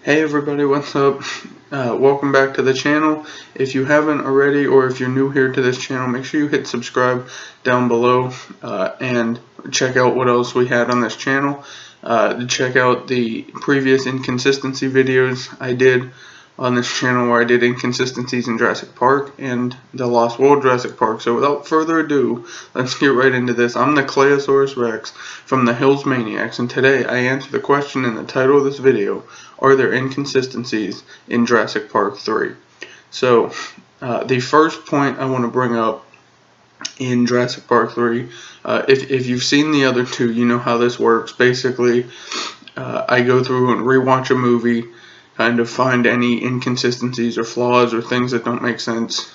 Hey everybody, what's up? Welcome back to the channel. If you haven't already, or if you're new here to this channel, make sure you hit subscribe down below and check out what else we had on this channel. Check out the previous inconsistency videos I did on this channel where I did inconsistencies in Jurassic Park and the Lost World Jurassic Park. So without further ado, let's get right into this. I'm the Clayosaurus Rex from the Hills Maniacs, and today I answer the question in the title of this video: are there inconsistencies in Jurassic Park 3? So the first point I want to bring up in Jurassic Park 3, if you've seen the other two, you know how this works. Basically, I go through and rewatch a movie, kind of find any inconsistencies or flaws or things that don't make sense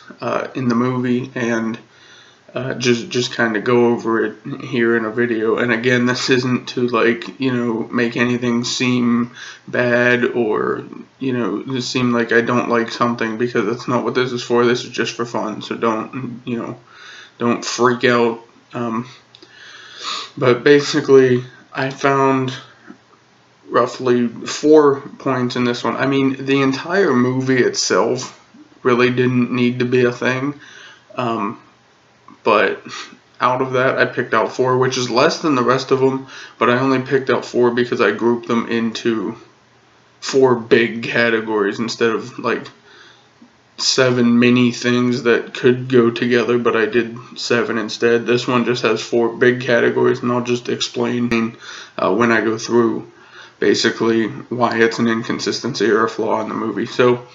in the movie, and just kind of go over it here in a video. And again, this isn't to make anything seem bad or just seem like I don't like something, because that's not what this is for. This is just for fun, so don't freak out. But basically, I found roughly 4 points in this one. I mean, the entire movie itself really didn't need to be a thing, but out of that I picked out 4, which is less than the rest of them, but I only picked out 4 because I grouped them into 4 big categories instead of like 7 mini things that could go together, but I did 7 instead. This one just has 4 big categories, and I'll just explain when I go through basically why it's an inconsistency or a flaw in the movie. So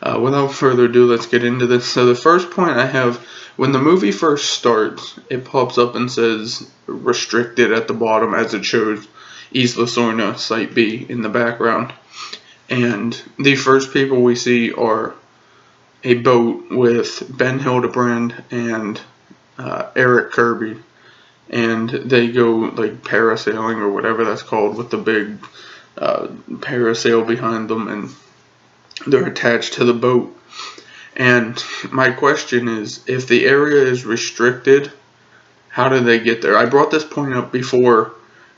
without further ado, let's get into this. So the first point I have: when the movie first starts, it pops up and says restricted at the bottom, as it shows Isla Sorna Site B in the background. And the first people we see are a boat with Ben Hildebrand and Eric Kirby, and they go like parasailing or whatever that's called, with the big parasail behind them, and they're attached to the boat. And my question is, if the area is restricted, how do they get there? I brought this point up before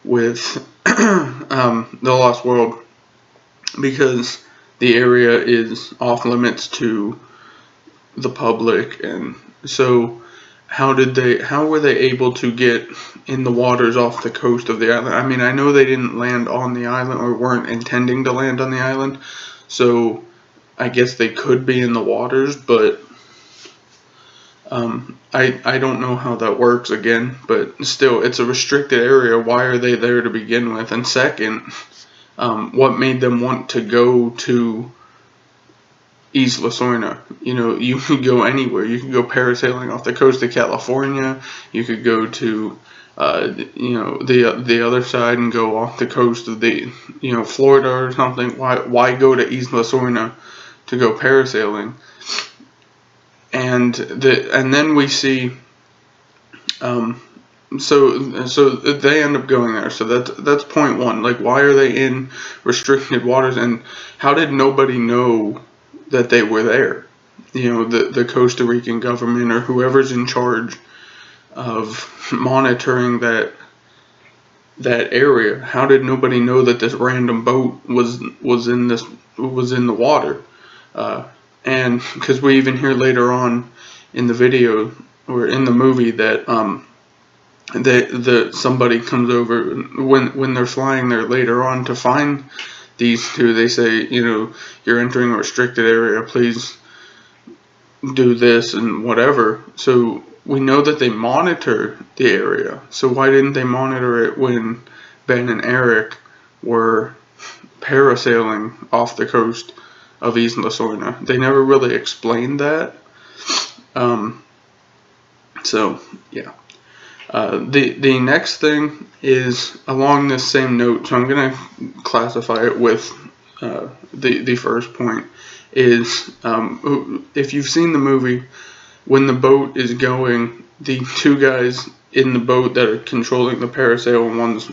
with the Lost World, because the area is off limits to the public, and so how were they able to get in the waters off the coast of the island? I mean, I know they didn't land on the island, or weren't intending to land on the island, so I guess they could be in the waters, but I don't know how that works again. But still, it's a restricted area. Why are they there to begin with? And second, what made them want to go to Isla Sorna? You could go anywhere. You could go parasailing off the coast of California. You could go to the other side and go off the coast of Florida or something. Why go to Isla Sorna to go parasailing? And then we see so they end up going there. So that's point 1. Like, why are they in restricted waters, and how did nobody know that they were there? The Costa Rican government, or whoever's in charge of monitoring that area, how did nobody know that this random boat was in the water? And because we even hear later on in the video, or in the movie, that somebody comes over when they're flying there later on to find these two. They say, you're entering a restricted area, please do this and whatever. So we know that they monitor the area. So why didn't they monitor it when Ben and Eric were parasailing off the coast of Isla Sorna? They never really explained that. So yeah. The next thing is along this same note, so I'm going to classify it with the first point, is if you've seen the movie, when the boat is going, the 2 guys in the boat that are controlling the parasail and one's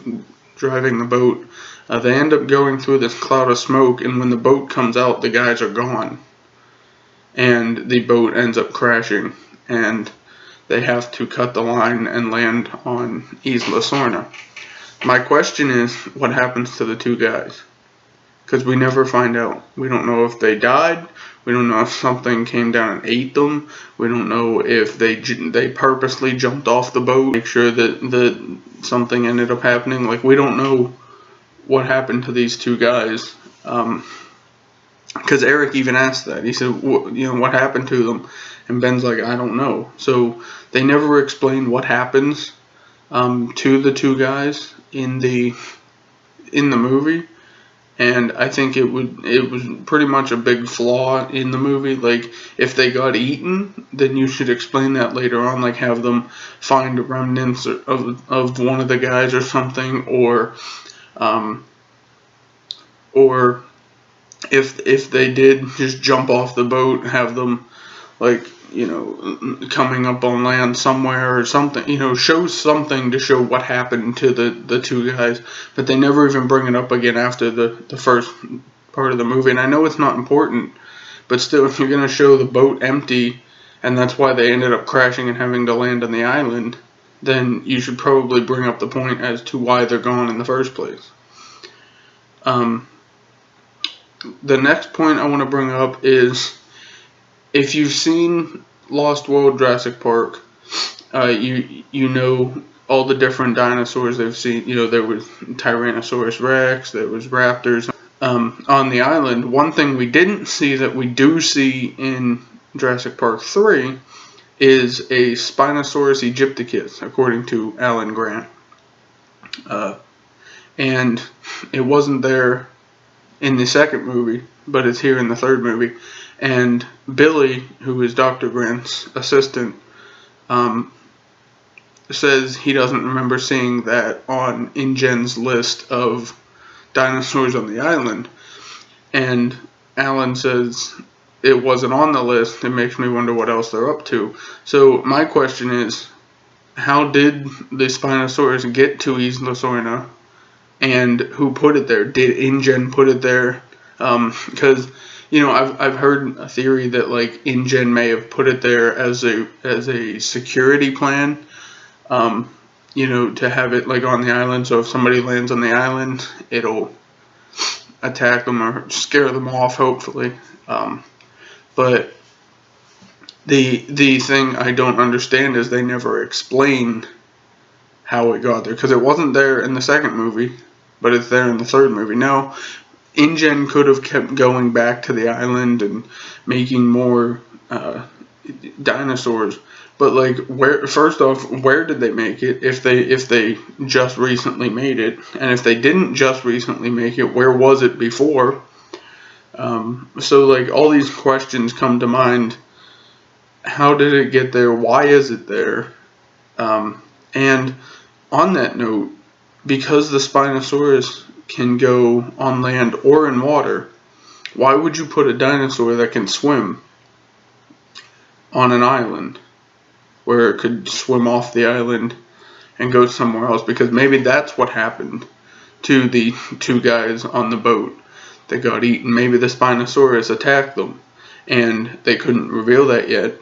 driving the boat, they end up going through this cloud of smoke, and when the boat comes out, the guys are gone, and the boat ends up crashing, and they have to cut the line and land on Isla Sorna. My question is, what happens to the 2 guys? because we never find out. We don't know if they died. We don't know if something came down and ate them. We don't know if they purposely jumped off the boat, make sure that something ended up happening. Like, we don't know what happened to these two guys. Because Eric even asked that. He said, what happened to them? And Ben's like, I don't know. So they never explain what happens to the two guys in the movie. And I think it was pretty much a big flaw in the movie. Like, if they got eaten, then you should explain that later on. Like, have them find remnants of one of the guys or something, or if they did just jump off the boat, have them, like, coming up on land somewhere or something, show something to show what happened to the two guys. But they never even bring it up again after the first part of the movie. And I know it's not important, but still, if you're going to show the boat empty, and that's why they ended up crashing and having to land on the island, then you should probably bring up the point as to why they're gone in the first place. The next point I want to bring up is, if you've seen Lost World, Jurassic Park, you know all the different dinosaurs they've seen. There was Tyrannosaurus Rex, there was raptors on the island. One thing we didn't see that we do see in Jurassic Park 3 is a Spinosaurus aegypticus, according to Alan Grant. And it wasn't there in the second movie, but it's here in the third movie. And Billy, who is Dr. Grant's assistant, says he doesn't remember seeing that on InGen's list of dinosaurs on the island. And Alan says it wasn't on the list. It makes me wonder what else they're up to. So my question is, how did the Spinosaurus get to Isla Sorna? And who put it there? Did InGen put it there? Because I've heard a theory that, like, InGen may have put it there as a security plan. To have it, like, on the island, so if somebody lands on the island, it'll attack them or scare them off, hopefully. But the thing I don't understand is they never explain how it got there, because it wasn't there in the second movie, but it's there in the third movie. Now, InGen could have kept going back to the island and making more dinosaurs, but, like, first off, where did they make it if they just recently made it? And if they didn't just recently make it, where was it before? So, like, all these questions come to mind. How did it get there? Why is it there? And on that note, because the Spinosaurus can go on land or in water, why would you put a dinosaur that can swim on an island where it could swim off the island and go somewhere else? Because maybe that's what happened to the two guys on the boat that got eaten. Maybe the Spinosaurus attacked them, and they couldn't reveal that yet,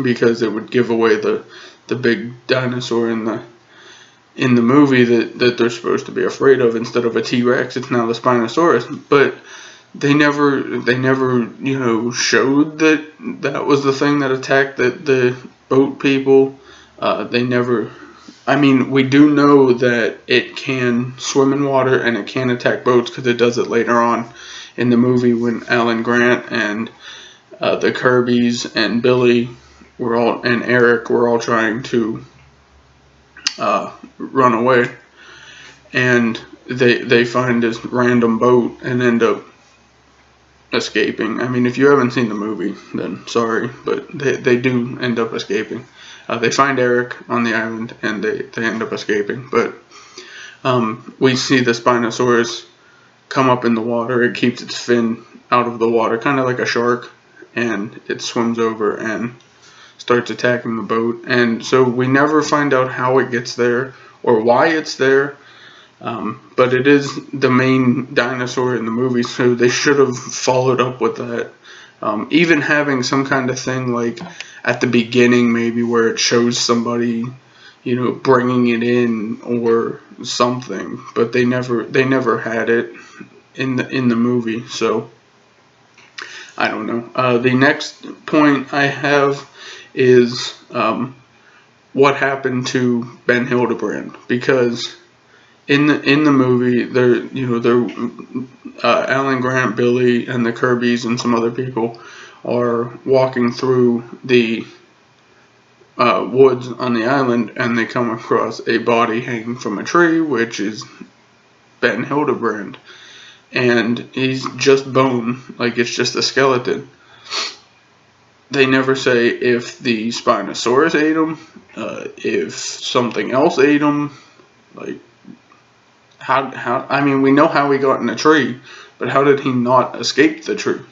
because it would give away the big dinosaur in the movie that they're supposed to be afraid of. Instead of a T-Rex, it's now the Spinosaurus. But they never showed that was the thing that attacked the boat people. They never. I mean, we do know that it can swim in water and it can attack boats, because it does it later on in the movie when Alan Grant and the Kirbys and Billy and Eric were all trying to run away, and they find this random boat and end up escaping. I mean, if you haven't seen the movie, then sorry, but they do end up escaping. They find Eric on the island, and they end up escaping. But we see the Spinosaurus come up in the water. It keeps its fin out of the water, kind of like a shark, and it swims over and starts attacking the boat. And so we never find out how it gets there or why it's there. But it is the main dinosaur in the movie, so they should have followed up with that. Even having some kind of thing, like, at the beginning, maybe, where it shows somebody, bringing it in or something, but they never had it in the movie. So I don't know. The next point I have is what happened to Ben Hildebrand, because in the movie Alan Grant, Billy, and the Kirbys and some other people are walking through the woods on the island, and they come across a body hanging from a tree, which is Ben Hildebrand, and he's just bone, like it's just a skeleton. They never say if the Spinosaurus ate him, if something else ate him, like how. I mean, we know how he got in the tree, but how did he not escape the tree?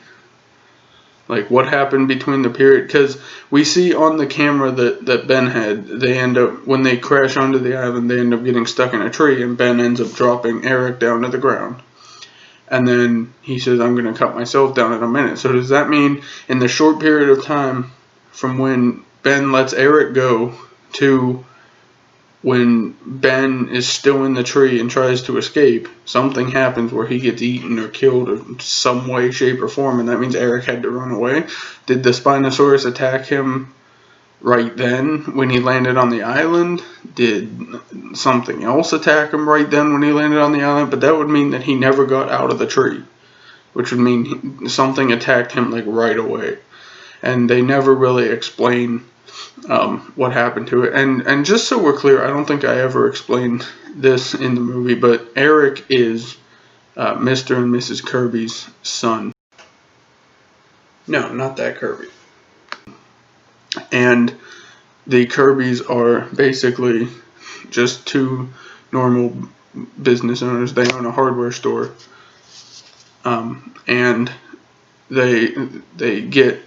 Like, what happened between the period? Because we see on the camera that Ben had, they end up, when they crash onto the island, they end up getting stuck in a tree, and Ben ends up dropping Eric down to the ground. And then he says, I'm going to cut myself down in a minute. So does that mean in the short period of time from when Ben lets Eric go to when Ben is still in the tree and tries to escape, something happens where he gets eaten or killed in some way, shape, or form, and that means Eric had to run away? Did the Spinosaurus attack him right then when he landed on the island? Did something else attack him right then when he landed on the island? But that would mean that he never got out of the tree, which would mean something attacked him like right away. And they never really explain what happened to it. And just so we're clear, I don't think I ever explained this in the movie, but Eric is Mr. and Mrs. Kirby's son. No, not that Kirby. And the Kirbys are basically just two normal business owners. They own a hardware store, and they get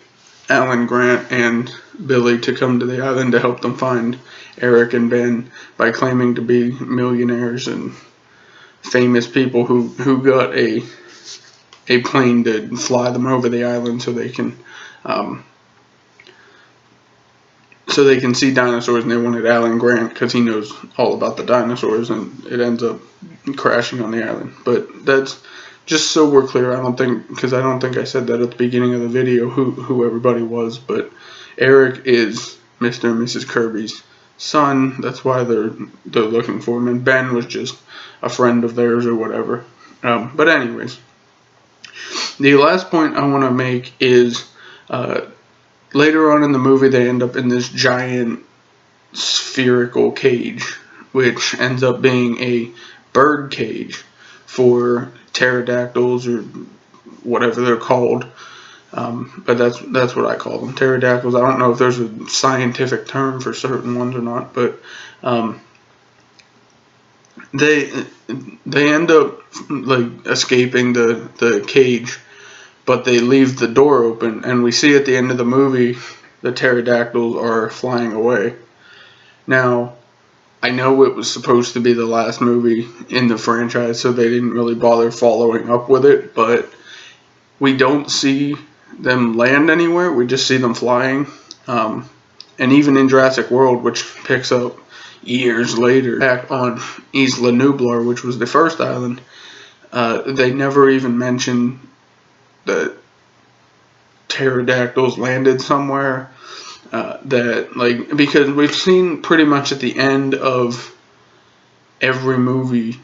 Alan Grant and Billy to come to the island to help them find Eric and Ben by claiming to be millionaires and famous people who got a plane to fly them over the island so they can see dinosaurs, and they wanted Alan Grant because he knows all about the dinosaurs, and it ends up crashing on the island. But that's just so we're clear. I don't think I said that at the beginning of the video who everybody was, but Eric is Mr. and Mrs. Kirby's son. That's why they're looking for him, and Ben was just a friend of theirs or whatever. But anyways, the last point I want to make is later on in the movie they end up in this giant spherical cage, which ends up being a bird cage for pterodactyls or whatever they're called. But that's what I call them, pterodactyls. I don't know if there's a scientific term for certain ones or not, but they end up like escaping the cage, but they leave the door open, and we see at the end of the movie the pterodactyls are flying away. Now, I know it was supposed to be the last movie in the franchise, so they didn't really bother following up with it, but we don't see them land anywhere, we just see them flying. And even in Jurassic World, which picks up years later, back on Isla Nublar, which was the first island, they never even mention that pterodactyls landed somewhere. Because we've seen pretty much at the end of every movie,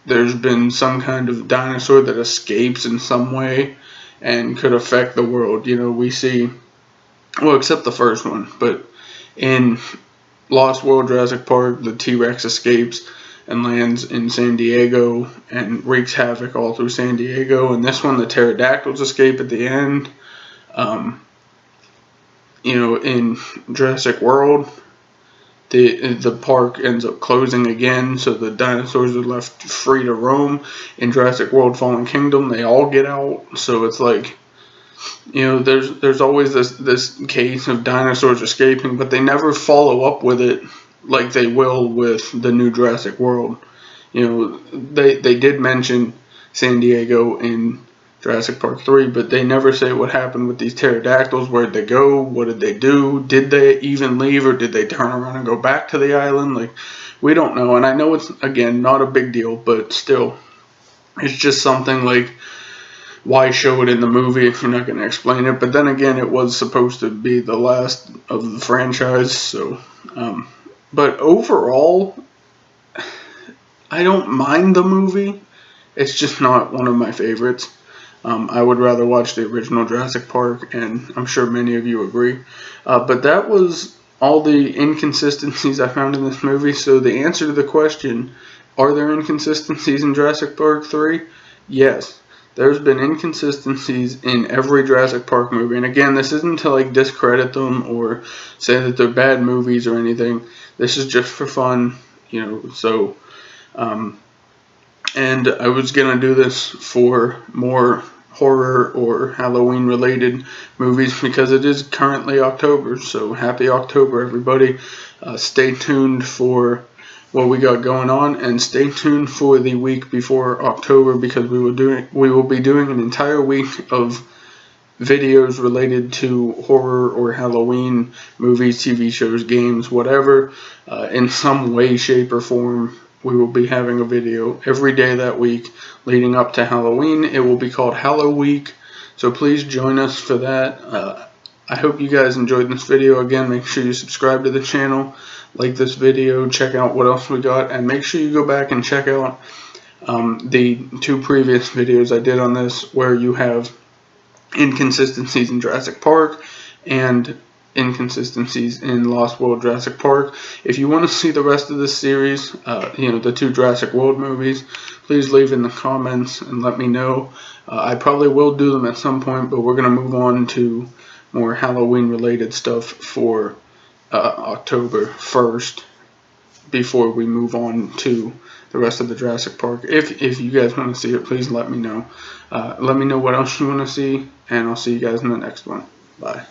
there's been some kind of dinosaur that escapes in some way and could affect the world. We see, well, except the first one, but in Lost World Jurassic Park, the T-Rex escapes and lands in San Diego and wreaks havoc all through San Diego. And this one, the pterodactyls escape at the end. In Jurassic World, the park ends up closing again, so the dinosaurs are left free to roam. In Jurassic World Fallen Kingdom, they all get out, so it's like, there's always this case of dinosaurs escaping, but they never follow up with it like they will with the new Jurassic World. They did mention San Diego in Jurassic Park 3, but they never say what happened with these pterodactyls. Where'd they go? What did they do? Did they even leave, or did they turn around and go back to the island? Like, we don't know. And I know it's, again, not a big deal, but still, it's just something like, why show it in the movie if you're not going to explain it? But then again, it was supposed to be the last of the franchise, so. But overall, I don't mind the movie. It's just not one of my favorites. I would rather watch the original Jurassic Park, and I'm sure many of you agree. But that was all the inconsistencies I found in this movie. So the answer to the question, are there inconsistencies in Jurassic Park 3? Yes. There's been inconsistencies in every Jurassic Park movie. And again, this isn't to like discredit them or say that they're bad movies or anything. This is just for fun, you know, so... and I was going to do this for more horror or Halloween related movies because it is currently October, so happy October, everybody. Stay tuned for what we got going on, and stay tuned for the week before October because we will be doing an entire week of videos related to horror or Halloween movies, TV shows, games, whatever, in some way, shape, or form. We will be having a video every day that week leading up to Halloween. It will be called Hallow Week, so please join us for that. I hope you guys enjoyed this video. Again, make sure you subscribe to the channel, like this video, check out what else we got, and make sure you go back and check out the 2 previous videos I did on this, where you have inconsistencies in Jurassic Park and inconsistencies in Lost World Jurassic Park. If you want to see the rest of this series, the 2 Jurassic World movies, please leave in the comments and let me know. I probably will do them at some point, but we're going to move on to more Halloween related stuff for October 1st before we move on to the rest of the Jurassic Park. If you guys want to see it, please let me know. Let me know what else you want to see, and I'll see you guys in the next one. Bye.